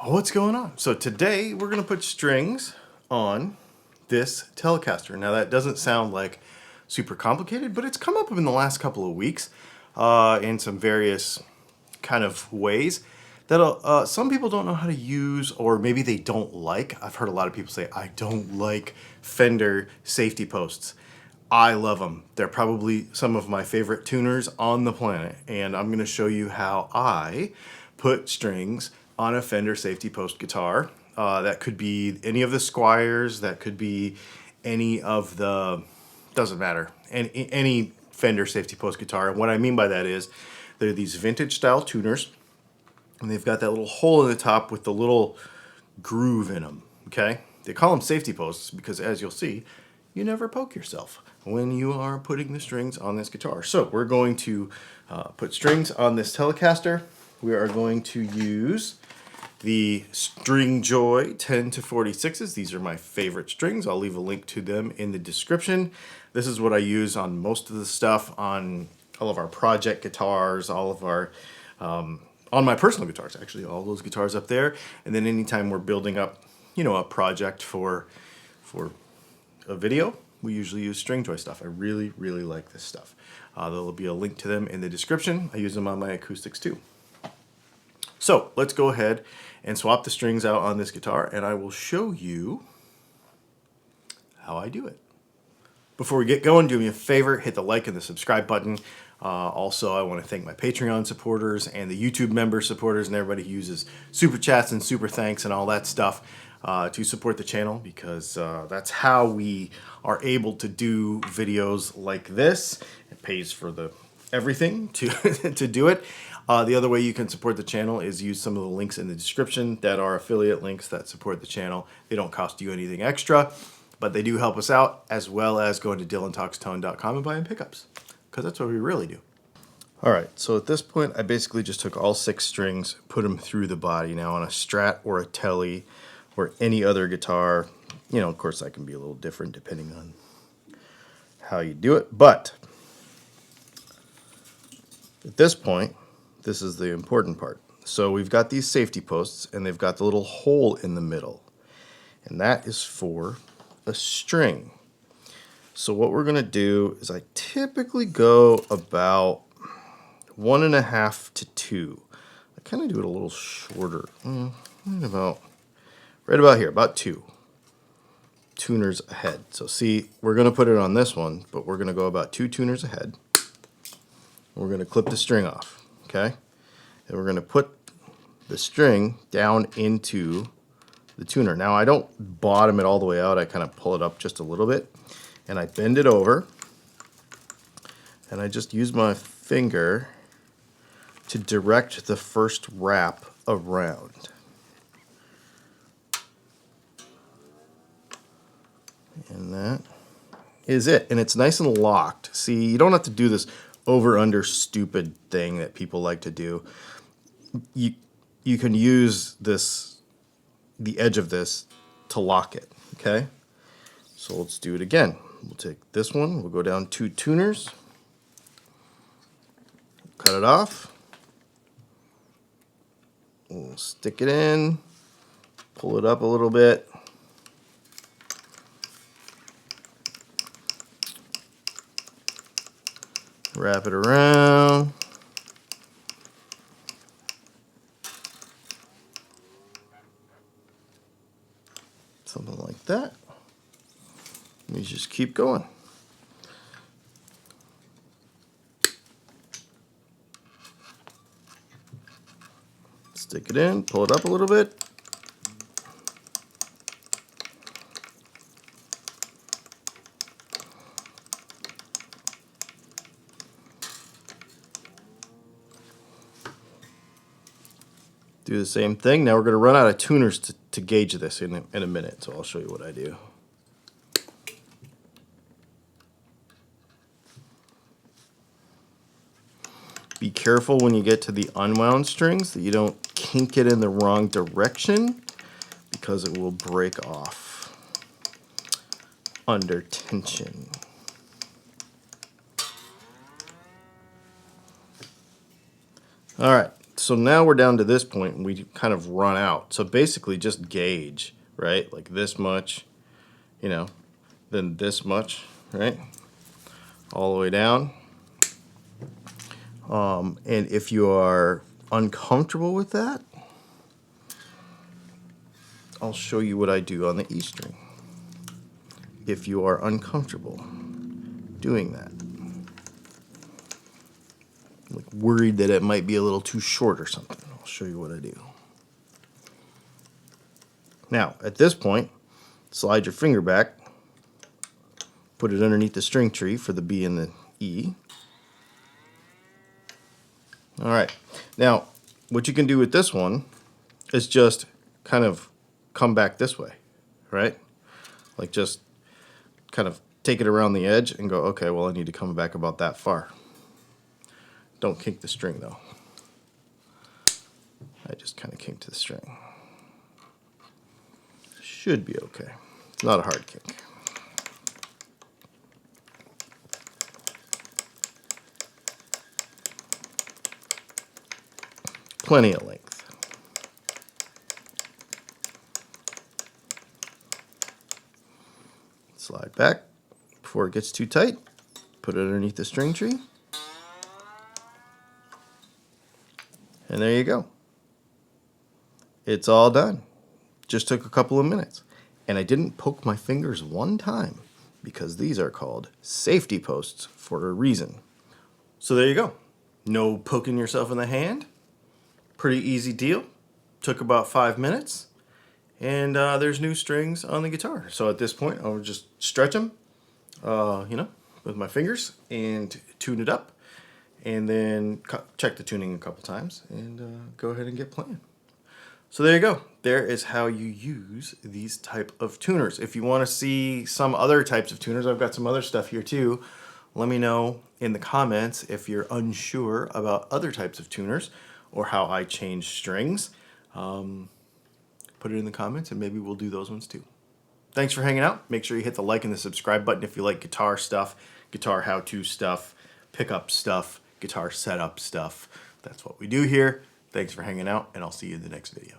What's going on? So today we're going to put strings on this Telecaster. Now that doesn't sound like super complicated, but it's come up in the last couple of weeks in some various kind of ways that some people don't know how to use, or maybe they don't like. I've heard a lot of people say, I don't like Fender safety posts. I love them. They're probably some of my favorite tuners on the planet, and I'm going to show you how I put strings on a Fender safety post guitar. That could be any of the Squires, that could be any of the, doesn't matter, any Fender safety post guitar. And what I mean by that is they're these vintage style tuners, and they've got that little hole in the top with the little groove in them, okay? They call them safety posts because, as you'll see, you never poke yourself when you are putting the strings on this guitar. So we're going to put strings on this Telecaster. We are going to use the String Joy 10 to 46s. These are my favorite strings. I'll leave a link to them in the description. This is what I use on most of the stuff, on all of our project guitars, all of our, on my personal guitars, actually, all those guitars up there. And then anytime we're building up, you know, a project for a video, we usually use String Joy stuff. I really, really like this stuff. There'll be a link to them in the description. I use them on my acoustics too. So let's go ahead and swap the strings out on this guitar, and I will show you how I do it. Before we get going, do me a favor, hit the like and the subscribe button. Also, I want to thank my Patreon supporters and the YouTube member supporters and everybody who uses super chats and super thanks and all that stuff to support the channel, because that's how we are able to do videos like this. It pays for the everything to to do it. The other way you can support the channel is use some of the links in the description that are affiliate links that support the channel. They don't cost you anything extra, but they do help us out, as well as going to DylanTalksTone.com and buying pickups, because that's what we really do. All right, so at this point, I basically just took all 6 strings, put them through the body. Now on a Strat or a Tele or any other guitar, you know, of course that can be a little different depending on how you do it, but at this point, this is the important part. So we've got these safety posts, and they've got the little hole in the middle, and that is for a string. So what we're going to do is I typically go about 1.5 to 2. I kind of do it a little shorter, right about here, about 2 tuners ahead. So see, we're going to put it on this one, but we're going to go about 2 tuners ahead. We're going to clip the string off, okay? And we're going to put the string down into the tuner. Now I don't bottom it all the way out. I kind of pull it up just a little bit, and I bend it over, and I just use my finger to direct the first wrap around. And that is it. And it's nice and locked. See, you don't have to do this over-under stupid thing that people like to do. You can use this, the edge of this, to lock it, okay? So let's do it again. We'll take this one, we'll go down 2 tuners, cut it off, we'll stick it in, pull it up a little bit, wrap it around, something like that. You just keep going. Stick it in, pull it up a little bit. Do the same thing. Now we're going to run out of tuners to gauge this in a minute, so I'll show you what I do. Be careful when you get to the unwound strings that you don't kink it in the wrong direction, because it will break off under tension. All right, So now we're down to this point and we kind of run out. So basically just gauge, right? Like this much, you know, then this much, right? All the way down. And if you are uncomfortable with that, I'll show you what I do on the E string. If you are uncomfortable doing that, like worried that it might be a little too short or something, I'll show you what I do. Now, at this point, slide your finger back, put it underneath the string tree for the B and the E. All right. Now, what you can do with this one is just kind of come back this way, right? Like just kind of take it around the edge and go, okay, well, I need to come back about that far. Don't kink the string, though. I just kind of kinked the string. Should be okay. It's not a hard kink. Plenty of length. Slide back before it gets too tight. Put it underneath the string tree. And there you go. It's all done. Just took a couple of minutes. And I didn't poke my fingers one time because these are called safety posts for a reason. So there you go. No poking yourself in the hand. Pretty easy deal. Took about 5 minutes. And there's new strings on the guitar. So at this point, I'll just stretch them, you know, with my fingers and tune it up. And then check the tuning a couple times and go ahead and get playing. So there you go. There is how you use these type of tuners. If you want to see some other types of tuners, I've got some other stuff here too. Let me know in the comments if you're unsure about other types of tuners or how I change strings. Put it in the comments and maybe we'll do those ones too. Thanks for hanging out. Make sure you hit the like and the subscribe button if you like guitar stuff, guitar how-to stuff, pickup stuff, guitar setup stuff. That's what we do here. Thanks for hanging out, and I'll see you in the next video.